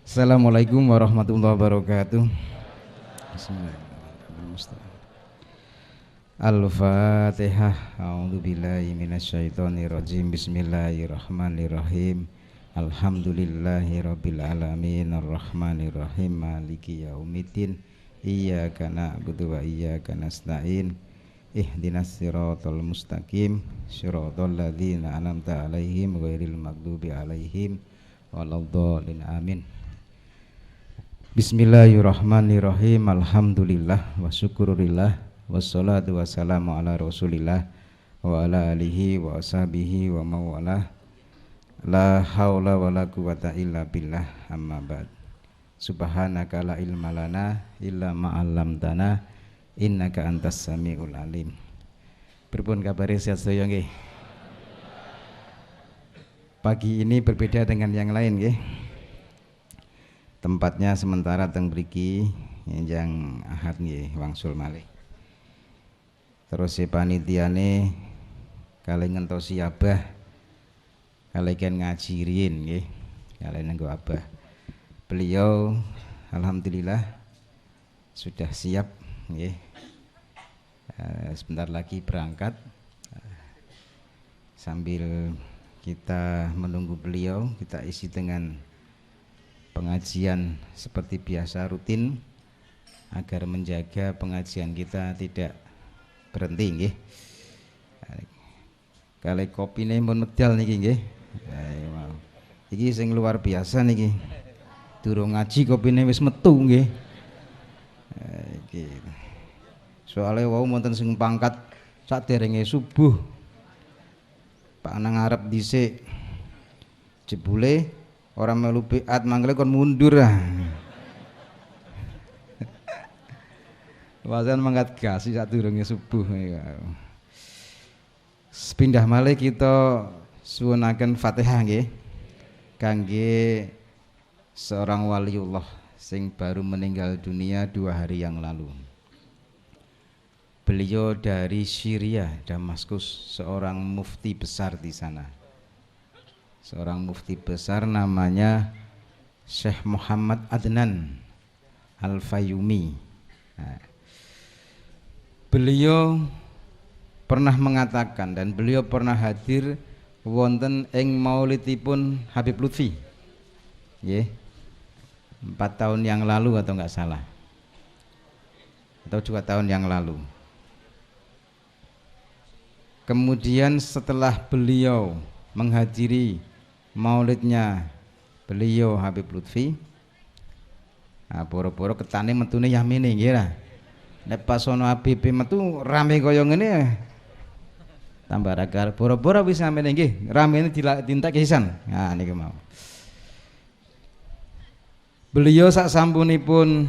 Assalamualaikum warahmatullahi wabarakatuh. Bismillahirrahmanirrahim. Al-Fatihah. A'udzubillahi minasyaitonirrajim. Bismillahirrahmanirrahim. Alhamdulillahirabbil alamin arrahmanirrahim maliki yaumiddin. Iyyaka na'budu wa iyyaka nasta'in. Ihdinas siratal mustaqim, siratal ladzina an'amta 'alaihim ghairil maghdubi 'alaihim waladdallin. Amin. Bismillahirrahmanirrahim. Alhamdulillah wa syukurillah wassalatu wassalamu ala Rasulillah wa ala alihi wa ashabihi wa mawalah. La haula wala quwata illa billah, amma ba'd. Subhanaka la ilma lana illa ma 'allamtana innaka antas samiul alim. Pripun kabare sehat sedaya nggih? Pagi ini berbeda dengan yang lain nggih. Tempatnya sementara teng mriki yang ahad nggih wangsul malih. Terus si panitiane kalih ngentosi abah kalih ken ngaji riyin nggih. Kalih nenggo abah. Beliau alhamdulillah sudah siap nggih. Sebentar lagi berangkat. Sambil kita menunggu beliau, kita isi dengan pengajian seperti biasa rutin agar menjaga pengajian kita tidak berhenti nggih. Kali kopine pun medal niki nggih. Iki sing luar biasa niki. Durung ngaji kopine wis metu nggih. Iki. Soale wau wonten sing pangkat saderenge subuh. Pak nang ngarep dhisik. Jebule ora melu biat mangkele kon mundur ah. Wajan mangkat gas sadurunge subuh. Pindah malih kita suwunaken Fatihah nggih kangge seorang waliullah sing baru meninggal dunia 2 hari yang lalu. Beliau dari Syria, Damaskus, seorang mufti besar di sana. Seorang mufti besar namanya Syekh Muhammad Adnan Al-Fayyumi. Nah, beliau pernah mengatakan dan beliau pernah hadir wonten ing maulidipun Habib Lutfi. Nggih. 4 tahun yang lalu atau enggak salah. Atau 2 tahun yang lalu. Kemudian setelah beliau menghadiri maulidnya beliau Habib Lutfi, nah boro-boro ketane metune yamine nggih lah. Nek pas ono Habib metu rame kaya ngene tambah ragal boro-boro wis sampeyan nggih ramene dintek sisan. Nah niku mau. Beliau sak sampunipun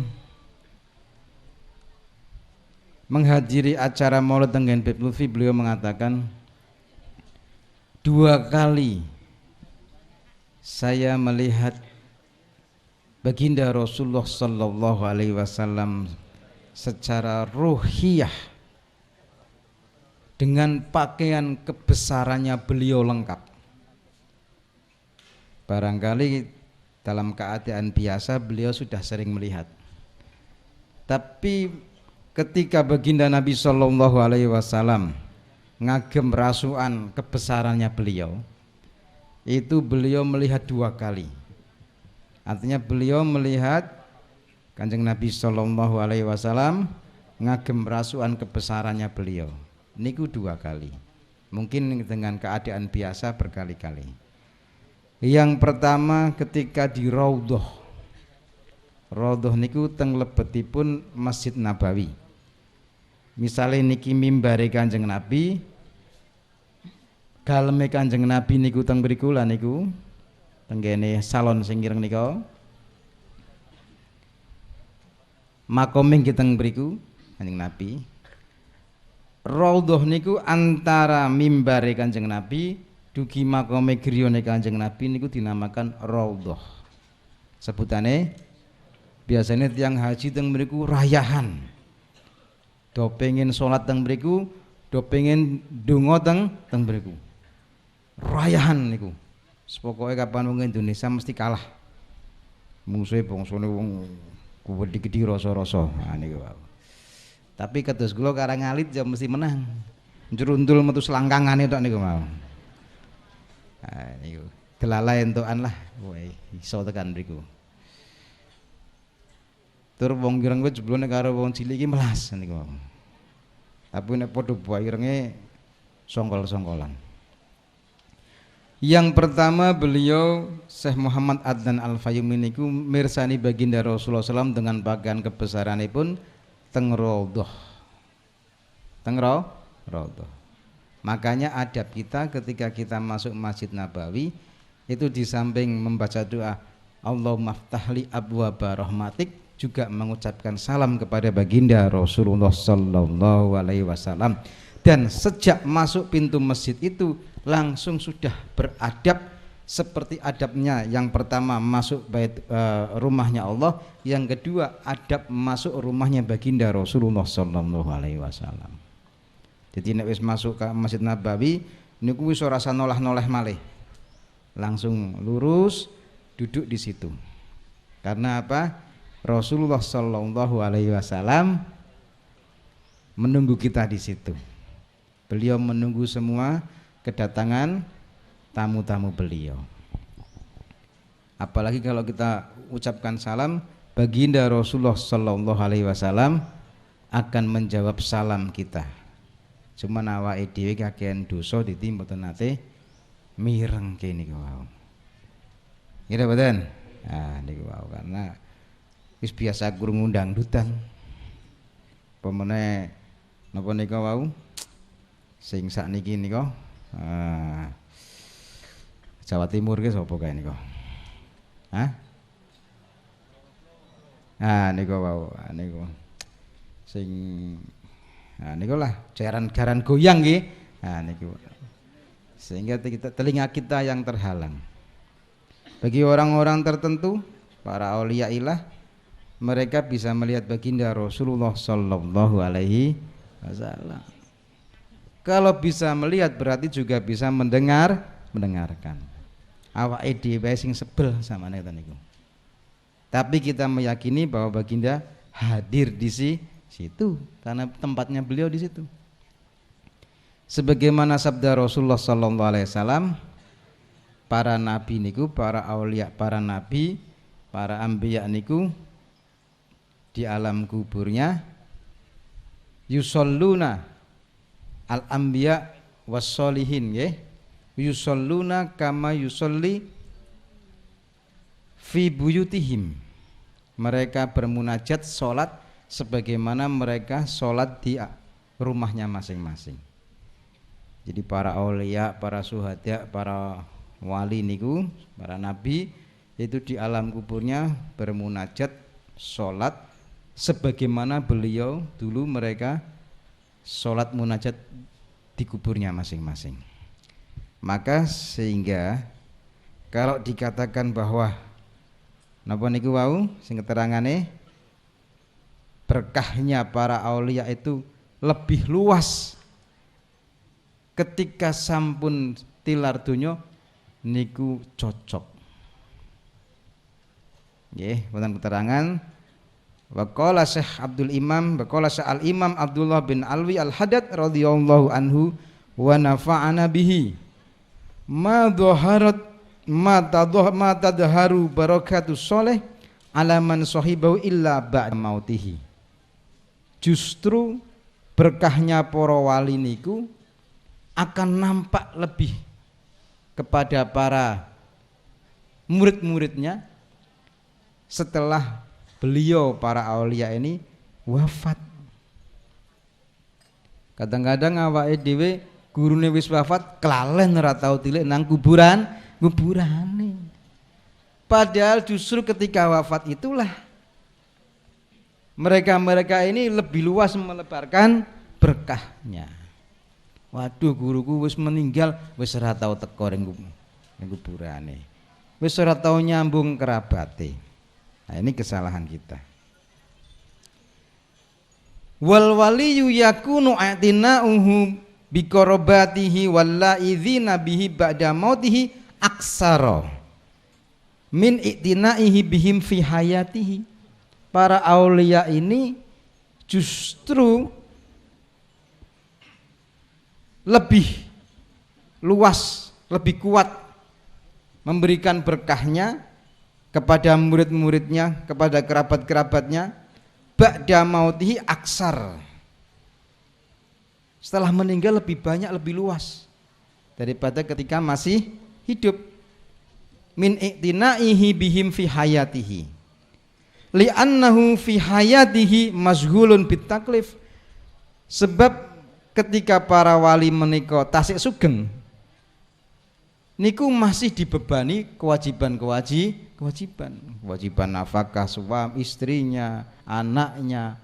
menghadiri acara maulid dengan Habib Lutfi, beliau mengatakan 2 kali saya melihat baginda Rasulullah sallallahu alaihi wasallam secara ruhiyah dengan pakaian kebesarannya beliau lengkap. Barangkali dalam keadaan biasa beliau sudah sering melihat. Tapi ketika baginda Nabi sallallahu alaihi wasallam ngagem rasukan kebesarannya beliau, itu beliau melihat 2 kali. Artinya beliau melihat Kanjeng Nabi sallallahu alaihi wasallam ngagem rasukan kebesarannya beliau. Niku 2 kali. Mungkin dengan keadaan biasa berkali-kali. Yang pertama ketika di Raudhah. Raudhah niku teng lebetipun Masjid Nabawi. Misalnya niki mimbare Kanjeng Nabi, galeme Kanjeng Nabi niku teng mriku lan niku tenggene salon sing ireng nika. Makome teng mriku Kanjeng Nabi. Raudhah niku antara mimbare Kanjeng Nabi dugi makome griyane Kanjeng Nabi niku dinamakan Raudhah. Sebutane biasanya tiang haji teng mriku rayahan. Do pengen sholat teng mriku, do pengen donga teng mriku. Rayahan niku. Pokoke kapan wong Indonesia mesti kalah. Musuhe bangsane wong gedhi-gedhi rasa-rasa. Nah niku wae. Tapi kados kula karang alit ya mesti menang. Njrundul metu selangkangane tok niku mau. Nah niku delalai entukan lah. Wae iso tekan mriku. Tur wong ireng kuwi jeblone karo wong cilik iki melas niku. Tapi nek padha buah irenge songkol-songkolan. Yang pertama beliau Syekh Muhammad Adnan Al-Fayyumi niku mirsani baginda Rasulullah SAW dengan pakaian kebesaranipun teng raudhah. Teng raudhah. Makanya adab kita ketika kita masuk Masjid Nabawi itu di samping membaca doa Allahumma ftahli abwaaba rahmatik juga mengucapkan salam kepada baginda Rasulullah sallallahu alaihi wasallam. Dan sejak masuk pintu masjid itu langsung sudah beradab seperti adabnya. Yang pertama masuk rumahnya Allah, yang kedua adab masuk rumahnya baginda Rasulullah sallallahu alaihi wasallam. Jadi nek wis masuk ke Masjid Nabawi niku wis ora rasa nolah-noleh malih. Langsung lurus duduk di situ. Karena apa? Rasulullah sallallahu alaihi wasallam menunggu kita di situ. Beliau menunggu semua kedatangan tamu-tamu beliau. Apalagi kalau kita ucapkan salam, baginda Rasulullah sallallahu alaihi wasallam akan menjawab salam kita. Cuma awake dhewe kakean dosa dadi mboten nate mireng kene niku wau. Nggih mboten? Nah niku wau karena wis biasa krungu dangdutan. Pemene napa nika wau? Sing sakniki nika Jawa Timur ki sapa kae nika? Hah? Nika wau, niku. Sing niku lah jaran-jaran goyang nggih. Niku. Sehingga telinga kita yang terhalang. Bagi orang-orang tertentu, para aulia ilah, mereka bisa melihat baginda Rasulullah sallallahu alaihi wasallam. Kalau bisa melihat berarti juga bisa mendengarkan. Awake dhewe sing sebel sama niku. Tapi kita meyakini bahwa baginda hadir di situ karena tempatnya beliau di situ. Sebagaimana sabda Rasulullah sallallahu alaihi wasallam, para nabi niku, para aulia, para nabi, para anbiya niku di alam kuburnya yusalluna al-anbiya was-sholihin nggih. Yusalluna kama yusolli fi buyutihim. Mereka bermunajat salat sebagaimana mereka salat di rumahnya masing-masing. Jadi para aulia, para syuhada, para wali niku, para nabi itu di alam kuburnya bermunajat salat sebagaimana beliau dulu mereka salat munajat di kuburnya masing-masing. Maka sehingga kalau dikatakan bahwa napa niku wau sing keterangane berkahnya para aulia itu lebih luas ketika sampun tilar donya niku cocok. Nggih, wonten keterangan wa qala Syekh Abdul Imam, wa qala Syekh Al-Imam Abdullah bin Alwi Al-Haddad radhiyallahu anhu wa nafa'ana bihi ma dhaharat ma tadhaharu barakatus sholih ala man sahibahu illa ba'da mautihi. Justru berkahnya para wali niku akan nampak lebih kepada para murid-muridnya setelah beliau para aulia ini wafat. Kadang-kadang awake dhewe gurune wis wafat kelalen ora tau tilik nang kuburane. Padahal justru ketika wafat itulah mereka ini lebih luas melebarkan berkahnya. Waduh, guruku wis meninggal, wis ora tau teko ning kuburane. Wis ora tau nyambung kerabate. Nah, ini kesalahan kita. Wal waliyu yakunu atina'uhu biqarabatihi wal la'idhina bihi ba'da mautihi aksara min i'tinaihi bihim fi hayatihi. Para aulia ini justru lebih luas, lebih kuat memberikan berkahnya kepada murid-muridnya, kepada kerabat-kerabatnya, ba'da mautihi aksar. Setelah meninggal lebih banyak, lebih luas daripada ketika masih hidup. Min i'tinaihi bihim fi hayatihi. Li'annahu fi hayatihi mazhulun bitaklif. Sebab ketika para wali menika tasik sugeng niku masih dibebani kewajiban nafkah suami istrinya, anaknya,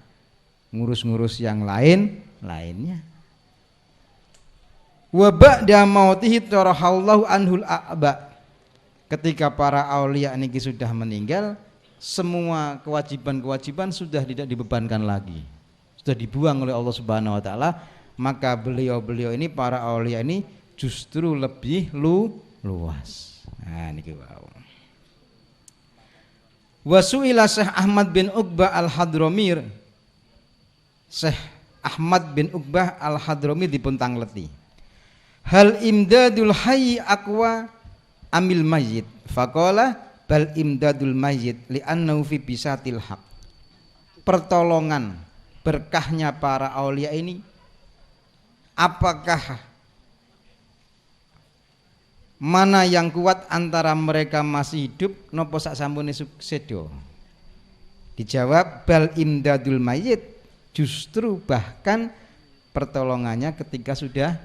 ngurus-ngurus yang lainnya. Wa ba'da mautihi tarahallahu anhul a'ba. Ketika para aulia niki sudah meninggal, semua kewajiban sudah tidak dibebankan lagi, sudah dibuang oleh Allah Subhanahu wa taala. Maka beliau-beliau ini, para aulia ini justru lebih luas. Nah niki wau. Wasuila Syekh Ahmad bin Uqbah Al-Hadramir. Syekh Ahmad bin Uqbah Al-Hadramir dipun tangleti. Hal imdadul hayy aqwa amil mayyit? Faqala bal imdadul mayyit li'annahu fi bisatil haq. Pertolongan berkahnya para aulia ini, apakah mana yang kuat antara mereka masih hidup nopo sak sampune sedo? Dijawab bal imdadul mayyit, justru bahkan pertolongannya ketika sudah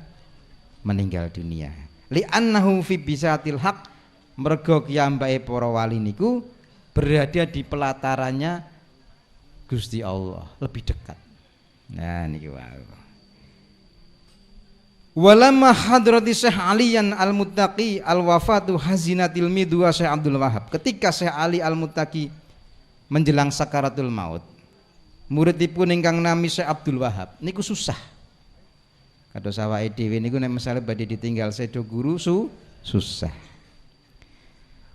meninggal dunia. Li'annahu fi bisatil haq, mergo kiyambake para wali niku berada di pelatarannya Gusti Allah, lebih dekat. Nah niki wae. Walamma hadrati Syekh Aliyan Al-Muttaqi al-wafatu hazinatil midwa Syekh Abdul Wahab. Ketika Syekh Ali Al-Muttaqi menjelang sakaratul maut, muridipun ingkang nami Syekh Abdul Wahab niku susah. Kados awake dhewe niku nek misale badhe ditinggal sedo guru susah.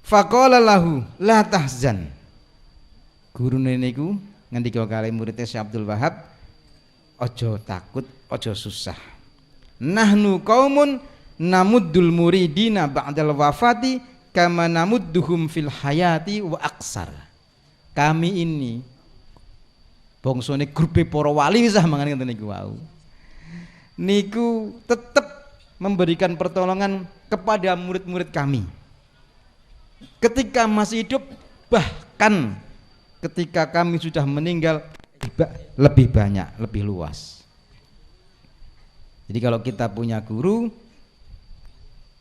Faqala lahu la tahzan. Gurune niku ngendika kali muridé Syekh Abdul Wahab, ojo takut, ojo susah. Nahnu qaumun namuddul muridina ba'dal wafati kama namudduhum fil hayati wa aksar. Kami ini bangsane grupe para wali wis mangan ngeten niku wau. Niku tetap memberikan pertolongan kepada murid-murid kami ketika masih hidup, bahkan ketika kami sudah meninggal lebih banyak, lebih luas. Jadi kalau kita punya guru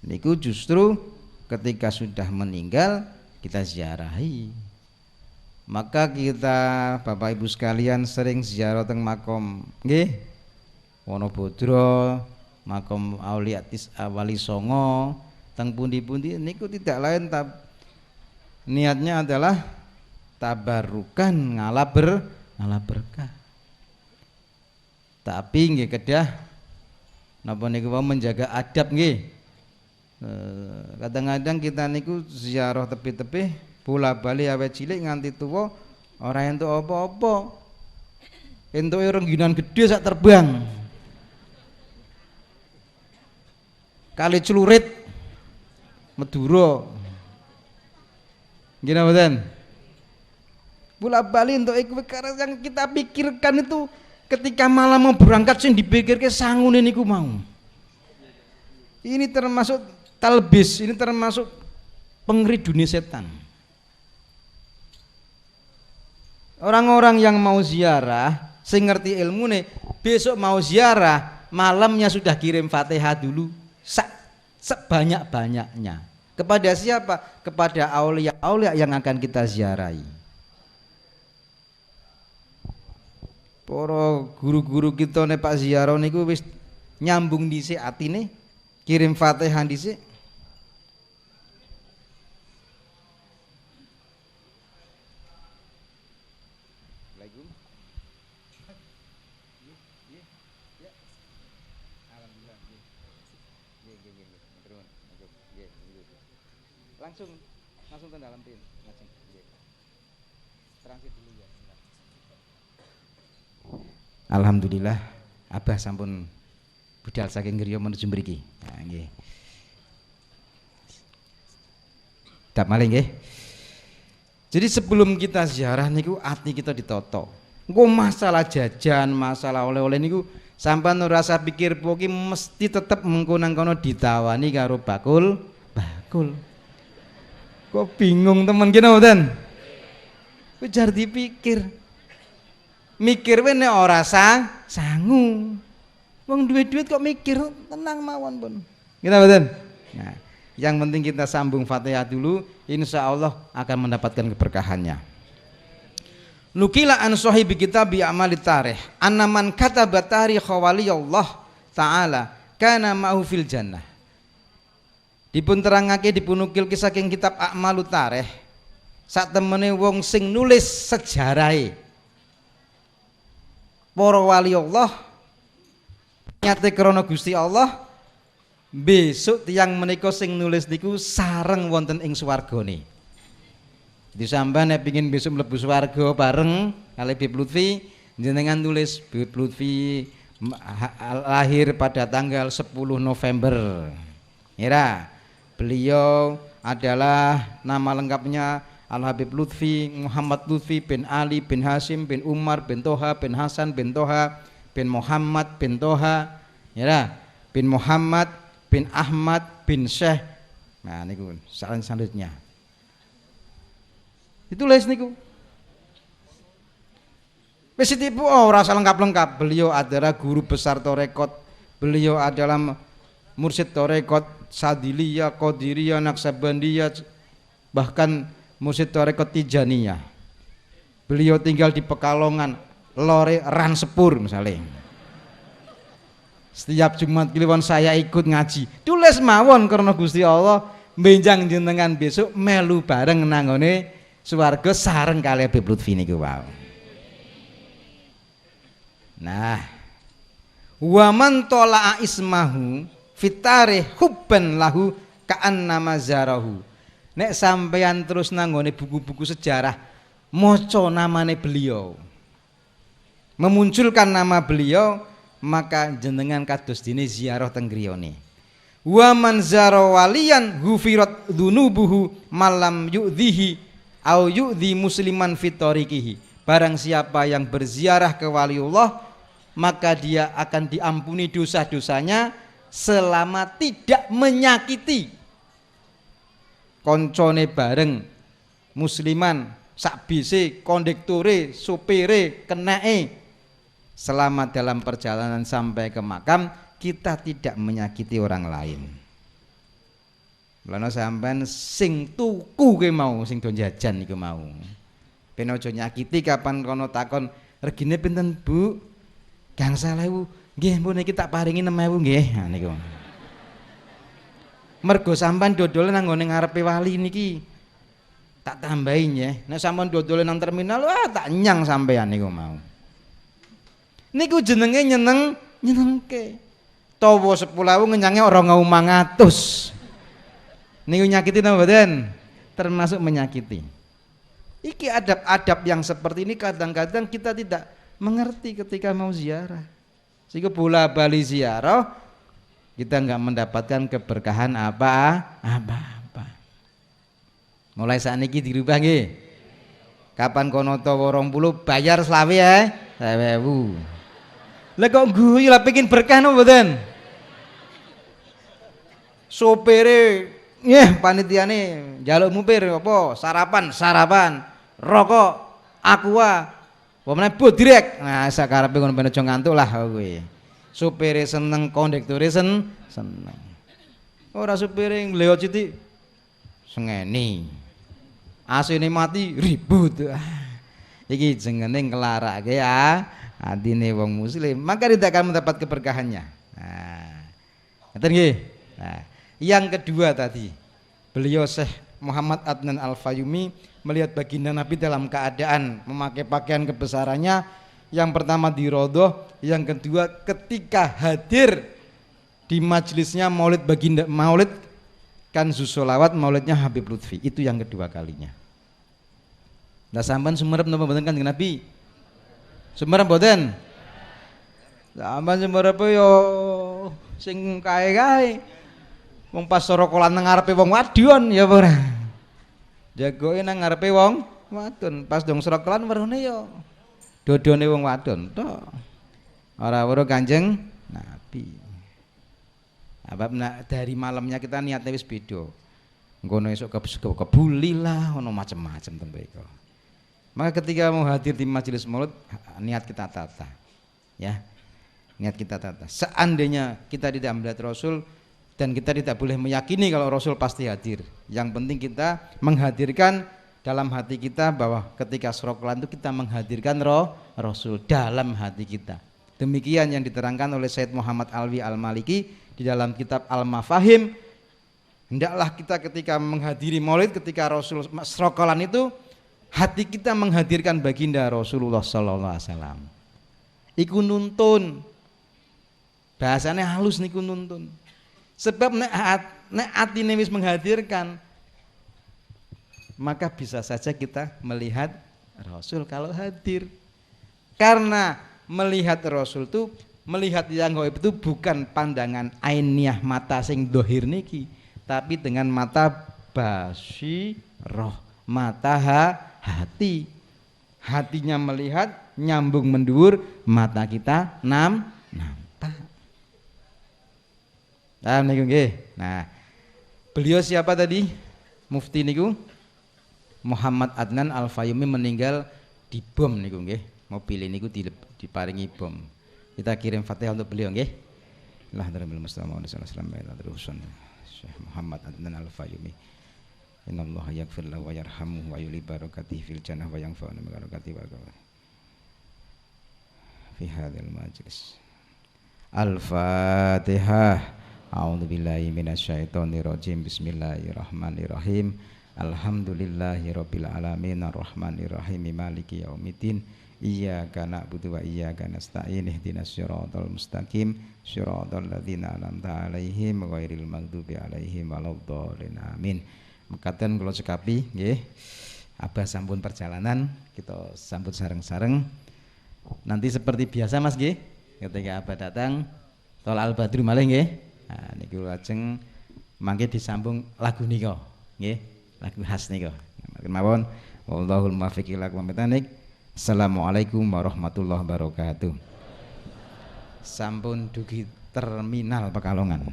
niku justru ketika sudah meninggal kita ziarahi. Maka kita Bapak Ibu sekalian sering ziarah teng makom nggih Wonobodro, makom Aulia Wali Songo, teng pundi-pundi niku tidak lain niatnya adalah tabarukan ngalah berkah. Tapi nggih kedah napa niku menjaga adab nggih. Kadang-kadang kita niku ziarah tepi-tepi bola bali awet cilik nganti tuwa ora entuk apa-apa. Entuke rengginan gedhe sak terbang. Kali celurit Madura. Gini mboten? Bola bali entuk iku perkara yang kita pikirkan itu ketika malam mau berangkat sing dipikirke sangune niku mau. Ini termasuk talbis, ini termasuk pengeri dunia setan. Orang-orang yang mau ziarah, sing ngerti ilmune, besok mau ziarah, malamnya sudah kirim Fatihah dulu sebanyak-banyaknya. Kepada siapa? Kepada aulia-aulia yang akan kita ziarahi. Para guru-guru kita nek Pak ziarah niku wis nyambung dhisik atine, kirim Fatihah dhisik. Langsung Langsung ke dalam tin. Transit dulu ya. Alhamdulillah Abah sampun budal saking griya menuju mriki. Nah, nggih. Dap malih nggih. Jadi sebelum kita ziarah niku ati kita ditoto. Engko masalah jajan, masalah oleh-oleh niku sampean ora rasa pikir poki mesti tetep mengko nang kono ditawani karo bakul. Kok bingung temen kene mboten? Ujar dipikir. Mikir wae nek ora sangu. Wong duwe-duit kok mikir, tenang mawon pun. Kita mboten? Nah, yang penting kita sambung Fatihah dulu, insya Allah akan mendapatkan keberkahannya. Nukila an sahibi kitab bi amali tarikh anna man kataba tarikh waliyallah taala kana ma'hu fil jannah. Dipun terangake dipun nukil saking kitab A'malu Tarikh sak temene wong sing nulis sejarahe para wali Allah nyate krana Gusti Allah besok tiyang menika sing nulis niku sareng wonten ing swargane. Di sampean nek pengin besok mlebu swarga bareng kali Bib Lutfi jenengan tulis Bib Lutfi lahir pada tanggal 10 November. Ya, beliau adalah nama lengkapnya Al Habib Lutfi Muhammad Lutfi bin Ali bin Hasim bin Umar bin Toha bin Hasan bin Toha bin Muhammad bin Toha, ya, bin Muhammad bin Ahmad bin Syekh. Nah niku selanjutnya. Ditulis niku. Wis tipu ora usah lengkap-lengkap. Beliau adalah guru besar tarekat. Beliau adalah mursyid tarekat Sadiliyah, Qadiriyah, Naksabandiyah, bahkan mursyid tarekat Tijaniyah. Beliau tinggal di Pekalongan, Lore Ransepur misalnya. Setiap Jumat Kliwon saya ikut ngaji. Tulis mawon karena Gusti Allah benjang jenengan besok melu bareng nanggone swarga sareng kali Habib Lutfi niku wae. Nah, wa man tola'a ismahu fitare hubban lahu ka'annama zarahu. Nek sampeyan terus nanggone buku-buku sejarah maca namane beliau, memunculkan nama beliau, maka jenengan kados dene ziarah teng griyane. Wa man zara waliyan ghufirat dzunubuhu malam yu'dhihi au yu'dhi musliman fitorikihi. Barang siapa yang berziarah ke waliullah, maka dia akan diampuni dosa-dosanya selama tidak menyakiti koncone bareng musliman sakbise kondektore supire kenake. Selama dalam perjalanan sampai ke makam kita tidak menyakiti orang lain. Lana sampean sing tuku ke mau sing do jajan iku mau. Ben aja nyakiti kapan kono takon regine pinten Bu? Gangsal 1000. Nggih pun iki tak paringi 6000 nggih. Nah niku. Mergo sampean dodol nang ngene ngarepe wali niki tak tambahin ya. Nek sampean dodol nang terminal tak nyang sampean niku mau. Niku jenenge nyenengke. Tawa 10.000 ngenyange 2.500. Niku nyakiti napa mboten? Termasuk menyakiti. Iki adab-adab yang seperti ini kadang-kadang kita tidak mengerti ketika mau ziarah. Sehingga bola-bali ziarah kita enggak mendapatkan keberkahan apa-apa. Mulai saat ini dirubah nggih. Kapan kono tawa 20 bayar selawe ya? 1000. Lah kok guyu lah pengin berkah no mboten? Sopire panitiane njaluk mupir apa? Sarapan, rokok, aqua, pemene direk. Nah, sakarepe ngono ben aja ngantuk lah kowe. Sopire seneng, kondektore seneng. Ora sopire ngleo citik sengeni. Asine mati ribut. Iki jenenge nglarake ya. Adine wong muslim, maka tidak akan mendapat keberkahannya. Nah, ngerti nggih? Nah, yang kedua tadi, beliau Syekh Muhammad Adnan Al-Fayumi melihat baginda Nabi dalam keadaan memakai pakaian kebesarannya. Yang pertama di Raudhah, yang kedua ketika hadir di majelisnya Maulid Kanzus Sholawat maulidnya Habib Lutfi, itu yang kedua kalinya. Lah sampean sumerep napa mboten Kanjeng Nabi? Sumerep mboten? Sampean sumerep yo sing kae-kae. Wong pas sorokolan nang ngarepe wong wadon ya ora. Jagoke nang ngarepe wong wadon, pas dong sorokolan werone yo dodone wong wadon tok. Ora weruh Kanjeng Nabi. Abab dari malamnya kita niatnya wis beda. Ngono esuk kebuli lah, ono macam-macam ten mriko. Maka ketika mau hadir di majelis maulid, niat kita tata. Ya. Niat kita tata. Seandainya kita tidak melihat Rasul dan kita tidak boleh meyakini kalau Rasul pasti hadir. Yang penting kita menghadirkan dalam hati kita bahwa ketika sorokolan itu kita menghadirkan Rasul dalam hati kita. Demikian yang diterangkan oleh Sayyid Muhammad Alwi Al-Maliki di dalam kitab Al-Mafahim. Hendaklah kita ketika menghadiri maulid, ketika Rasul sorokolan itu, hati kita menghadirkan baginda Rasulullah sallallahu alaihi wasallam. Iku nuntun. Bahasanya halus niku nuntun. Sebab nek atine wis menghadirkan, maka bisa saja kita melihat Rasul kalau hadir. Karena melihat Rasul itu, melihat yang gaib itu bukan pandangan ainiyah mata sing dohir niki, tapi dengan mata basirah, mata hati. Hatinya melihat, nyambung mendur, mata kita nampak. Nah, beliau siapa tadi? Mufti niku Muhammad Adnan Al-Fayyumi meninggal di bom niku nggih. Mobil niku diparingi bom. Kita kirim Fatihah untuk beliau nggih. Alhamdulillah Syekh Muhammad Adnan Al-Fayyumi. Innallaha yaghfir lahu wa yarhamuhu wa yuli barakatihi fil jannah wa yanfa'una bi barakatihi wa fi hadzal majlis. Al-Fatihah. A'udzu billahi minasyaitonir rajim. Bismillahirrahmanirrahim. Alhamdulillahirabbil alamin arrahmanir rahim maliki yaumiddin. Iyyaka na'budu wa iyyaka nasta'in ihdinas siratal mustaqim siratal ladzina an'amta 'alaihim ghairil maghdubi 'alaihim waladdallin. Amin. Mekaten kula cekapi nggih. Abah sampun perjalanan, kita sambut sareng-sareng. Nanti seperti biasa Mas nggih, ketika Abah datang tol Al-Badru malih nggih. Nah niku lajeng mangke disambung lagu nika nggih, lagu khas nika. Mawon wallahul muwaffiq ila aqwamit thoriq. Assalamualaikum warahmatullahi wabarakatuh. Sampun dugi terminal Pekalongan.